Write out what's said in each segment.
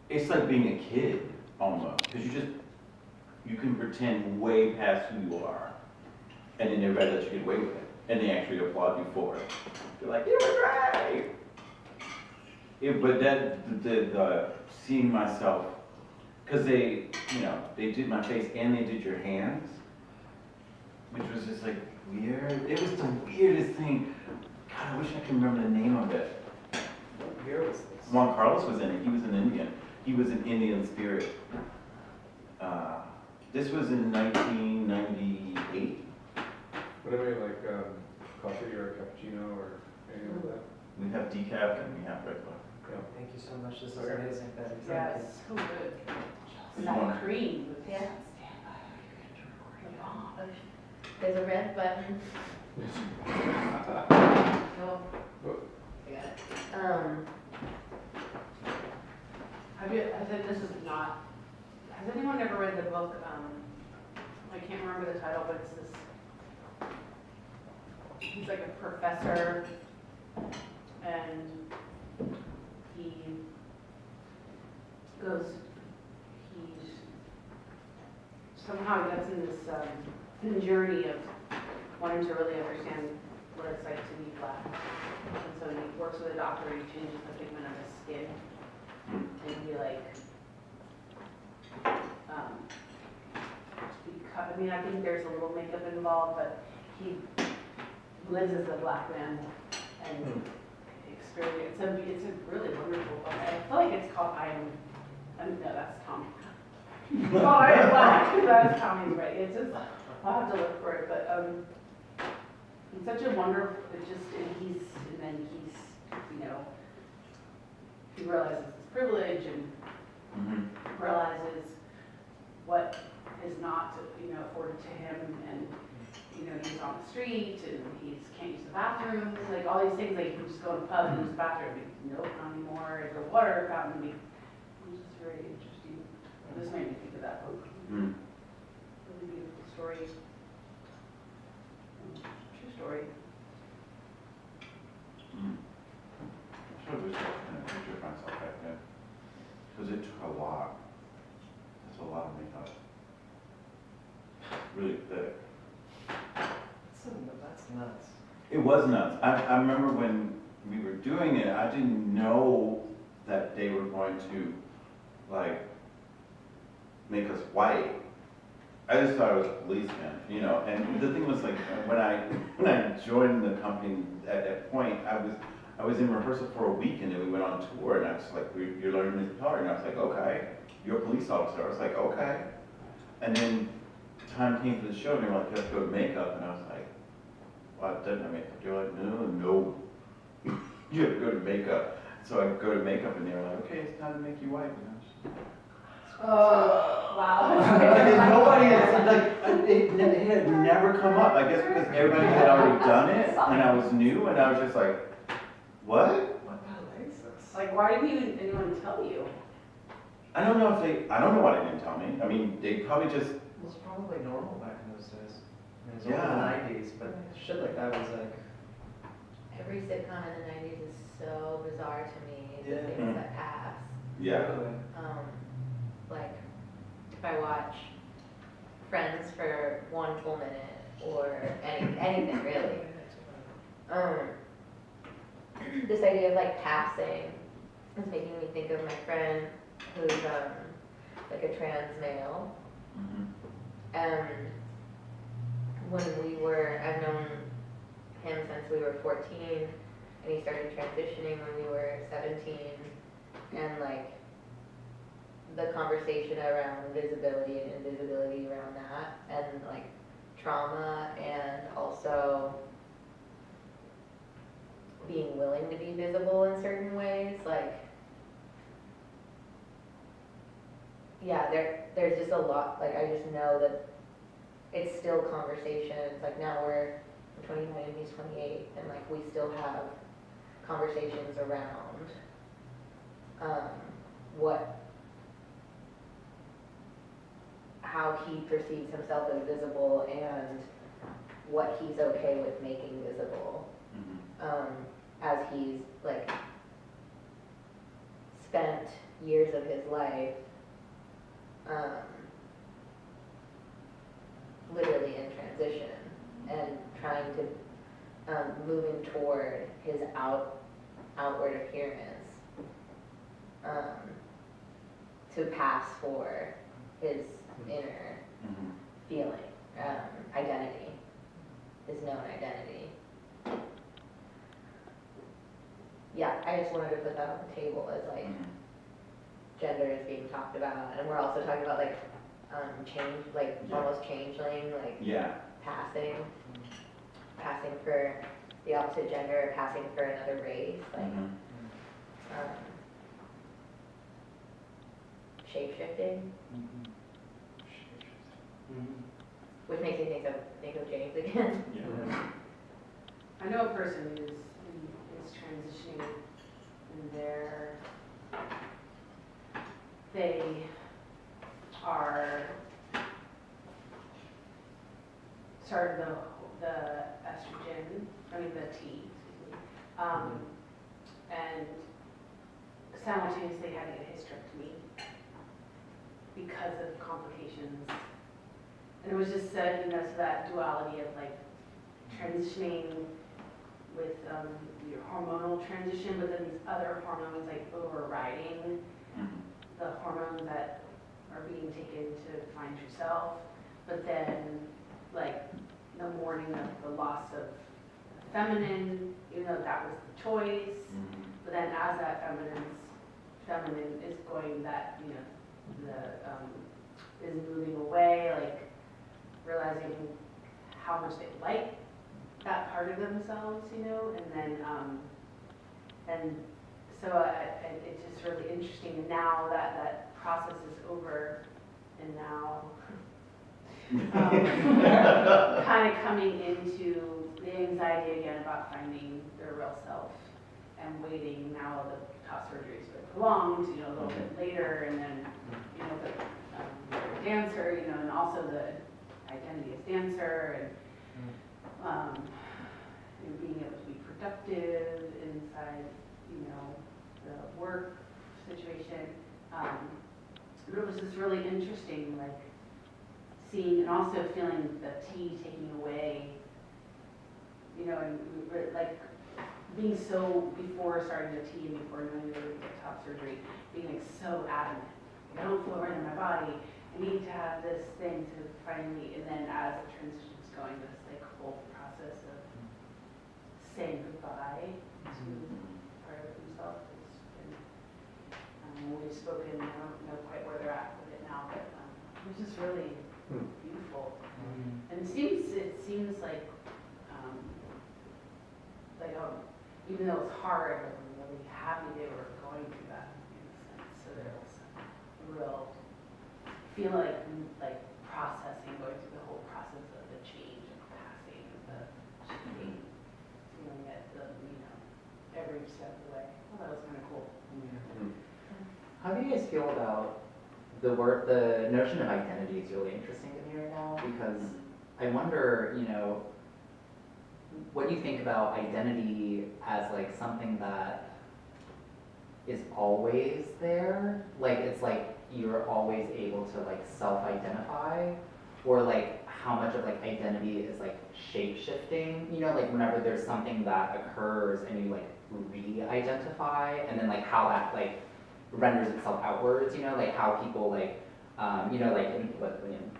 it's like being a kid almost, because you can pretend way past who you are, and then everybody lets you get away with it, and they actually applaud you for it. You're like, you were right. But the seeing myself, because they did my face and they did your hands, which was just like weird. It was the weirdest thing. God, I wish I could remember the name of it. What year was this? Juan Carlos was in it. He was an Indian. He was an Indian spirit. This was in 1998. What about like coffee or a cappuccino or anything like that? We have decaf and we have regular. Yeah. Thank you so much. This is Okay. amazing, Betty. Yeah, Thank it's so good. You That wanna- cream. Yeah. The bomb. There's a red button. No, Oh, I got it. Um, This is not, has anyone ever read the book, I can't remember the title, but it's this, he's like a professor, and he somehow he gets in this journey of wanting to really understand what it's like to be black. And so he works with a doctor, he changes the pigment of his skin. And he like, I mean, I think there's a little makeup involved, but he lives as a black man and experience. It's a really wonderful book. I feel like it's called no, that's Tom. Oh, I am black. That's Tommy's right. It's just, I'll have to look for it, but he's such a wonderful. And then he's, he realizes his privilege and realizes what is not, afforded to him, and he's on the street and he can't use the bathroom, like all these things. Like he can just go to the pub and use the bathroom. Nope, not anymore. There's a water fountain. It's just very interesting. This made me think of that book. Really beautiful story. True story. I should have just taken a picture of myself back then, because it took a lot. That's a lot of makeup. Really thick. That's nuts. It was nuts. I remember when we were doing it, I didn't know that they were going to, like, make us white. I just thought it was a policeman, and the thing was, like, when I joined the company at that point, I was in rehearsal for a week, and then we went on tour, and I was like, you're learning this guitar, and I was like, okay. You're a police officer. I was like, okay. And then time came for the show, and they were like, you have to go to makeup, and I was like, well, I've done my makeup. They were like, no. You have to go to makeup. So I go to makeup, and they were like, okay, it's time to make you white. And I was just, Oh, wow. and nobody had, it had never come up. I guess because everybody had already done it, and I was new, and I was just like, what? What the hell is this? Like, why didn't anyone tell you? I don't know why they didn't tell me. I mean, they probably just, It was probably normal back in those days. I mean, it was Yeah. over the 90s, but shit like that was like, every sitcom in the 90s is so bizarre to me, the Yeah. things that pass. yeah. really. Like, if I watch Friends for one full minute, or anything really. This idea of like passing is making me think of my friend who's like a trans male. And I've known him since we were 14, and he started transitioning when we were 17, and like the conversation around visibility and invisibility around that, and like trauma, and also being willing to be visible in certain ways, like, yeah, there's just a lot, like, I just know that it's still conversations, like now we're 29 and he's 28, and like we still have conversations around how he perceives himself as visible and what he's okay with making visible, as he's like spent years of his life, literally in transition and trying to, moving toward his outward appearance, to pass for his inner Mhm. feeling, identity, his known identity. Yeah, I just wanted to put that on the table as like Mhm. gender is being talked about, and we're also talking about like change, like Yeah. almost changeling, like Yeah. passing for the opposite gender, or passing for another race, like Mhm. shape-shifting, which makes me think of James again. Yeah. I know a person who's is transitioning and they are started the estrogen, the T, excuse me, and simultaneously had to get a hysterectomy because of complications. And it was just said, so that duality of like transitioning with your hormonal transition, but then these other hormones like overriding Mhm. the hormones that are being taken to find yourself. But then, like, the mourning of the loss of the feminine, even though that was the choice. Mhm. But then as that feminine is going, that, is moving away, like, realizing how much they like that part of themselves, and then, and so it's just really interesting. And now that process is over, and now kind of coming into the anxiety again about finding their real self and waiting. Now the top surgery is prolonged, a little bit later, and then, the dancer, and also the identity as dancer, and being able to be productive inside, the work situation. But it was just really interesting, like, seeing and also feeling the T taking away, and like being so, before starting the T and before knowing we were going to get top surgery, being like so adamant. I don't feel right in my body. I need to have this thing to finally, and then as the transition's going, this like whole process of saying goodbye to part of himself has been, we've spoken, I don't know quite where they're at with it now, but it was just really beautiful. And it seems like, even though it's hard, like, I'm really happy they were going through that in a sense. So there was a real feel like processing, going through the whole process of the change and passing, the shifting, feeling it, every step of the way. Oh, that was kind of cool. How do you guys feel about the notion of identity is really interesting to me right now, because I wonder, what do you think about identity as like something that is always there? Like it's like you're always able to like self-identify, or like how much of like identity is like shape-shifting, like whenever there's something that occurs and you like re-identify, and then like how that like renders itself outwards, like how people like,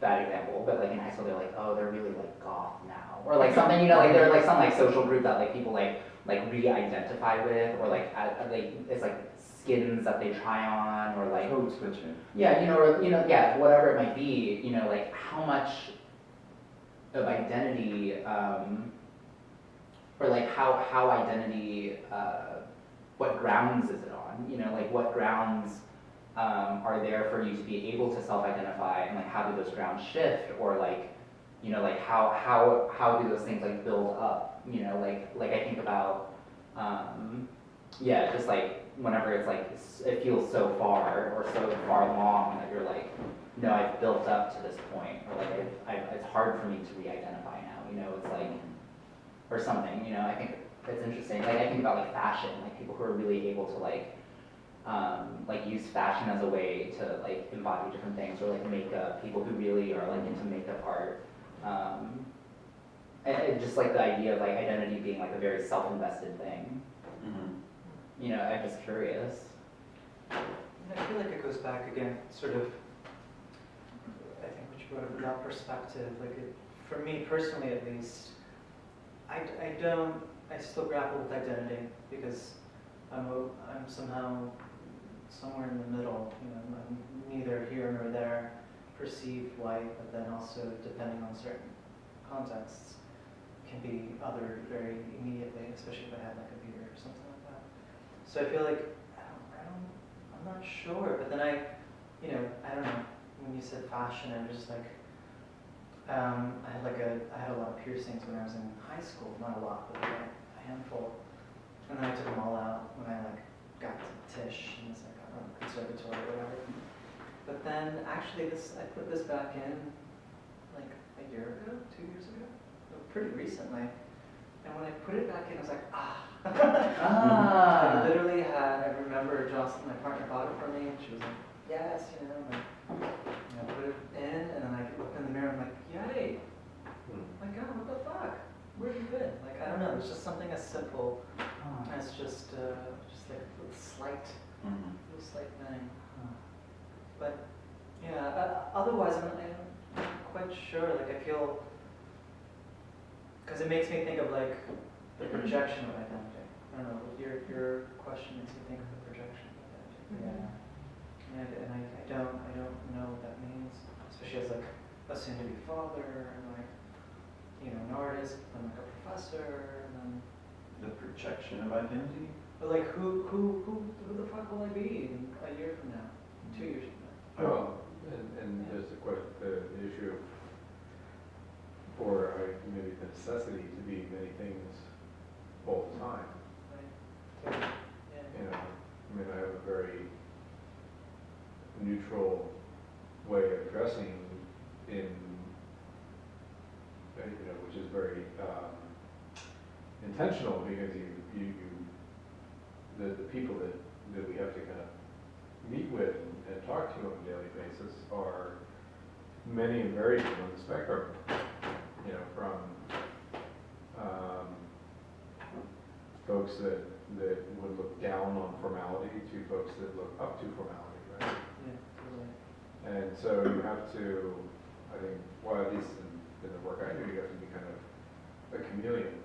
bad example, but like in high school they're like, oh, they're really like goth now, or like something, like they're like some like social group that like people like re-identify with, or like it's like skins that they try on, or like Code switching. yeah, or yeah, whatever it might be, like how much of identity, or like how identity, what grounds is it on? Like what grounds are there for you to be able to self-identify, and like how do those grounds shift, or like like how do those things like build up? Like I think about yeah, just like whenever it's like it feels so far or so far along that you're like, no, I've built up to this point, or like it's hard for me to re-identify now. It's like, or something. I think it's interesting. Like I think about like fashion, like people who are really able to like like use fashion as a way to like embody different things, or like makeup, people who really are like into makeup art. And just like the idea of like identity being like a very self-invested thing. Mhm. You know, I'm just curious. And I feel like it goes back again, sort of, I think what you brought up about perspective, like it, for me personally at least, I still grapple with identity because I'm somehow somewhere in the middle, you know, I'm neither here nor there, perceived white, but then also depending on certain contexts, can be other very immediately, especially if I have like a beard or something like that. So I feel like, I'm not sure, but then I don't know, when you said fashion, I was just like, I had a lot of piercings when I was in high school, not a lot, but like a handful. And then I took them all out when I like got to Tisch and was like, I don't know, conservatory or whatever. But then actually I put this back in like a year ago, 2 years ago, pretty recently. And when I put it back in, I was like, I literally I remember Jocelyn, my partner, bought it for me, and she was like, yes, you know, and I put it in, and then I looked in the mirror, and I'm like, yay. Like, oh, what the fuck? Where have you been? Like, I don't know, it's just something as simple as just like a slight thing. But, yeah, otherwise, I'm not quite sure, like, I feel, because it makes me think of, like, the projection of identity. I don't know, your question makes me think of the projection of identity. Yeah. And I don't know what that means, especially as like a soon-to-be father and like, you know, an artist and like a professor and then. The projection of identity? But like who the fuck will I be in a year from now, 2 years from now? Well, and there's the question, the issue of, or maybe the necessity to be many things all the time. Right. Yeah. You know, I mean, I have a very neutral way of dressing in, you know, which is very intentional, because the people that we have to kind of meet with and talk to on a daily basis are many and varied on the spectrum. You know, from folks that would look down on formality to folks that look up to formality, right? Yeah, totally. And so you have to, I think, well, at least in the work I do, you have to be kind of a chameleon.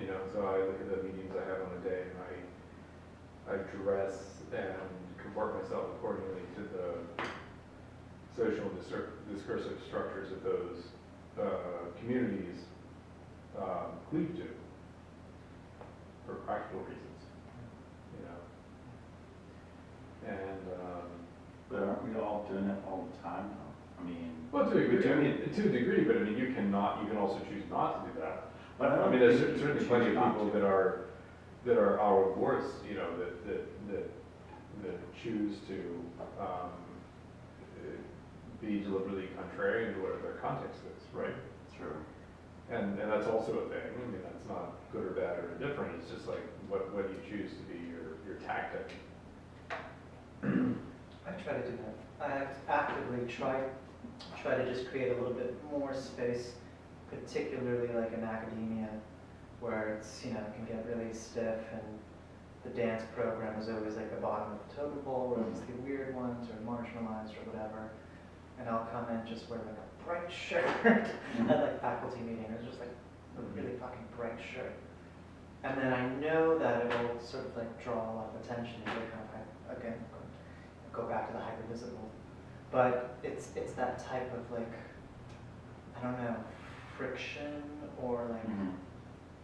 You know, so I look at the meetings I have on a day, and I dress and comport myself accordingly to the social discursive structures that those communities cleave to for practical reasons, you know. And But aren't we all doing it all the time though? I mean. well, to a degree, but I mean, you can also choose not to do that. But I don't there's think you certainly choose plenty of not people to. that are our worse, you know, that choose to be deliberately contrarian to whatever their context is, right? True. And that's also a thing. I mean, that's not good or bad or indifferent. It's just like what you choose to be your tactic. I try to do that. I actively try to just create a little bit more space, particularly like in academia, where it's, you know, it can get really stiff and the dance program is always like the bottom of the totem pole, or it's the weird ones or marginalized or whatever. And I'll come in just wear like a bright shirt at like faculty meeting, it's just like a really fucking bright shirt. And then I know that it will sort of like draw a lot of attention and kind of, again, go back to the hyper-visible. But it's that type of like, I don't know, friction or like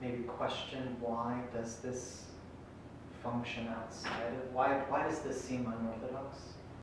maybe question, why does this function outside of, why does this seem unorthodox?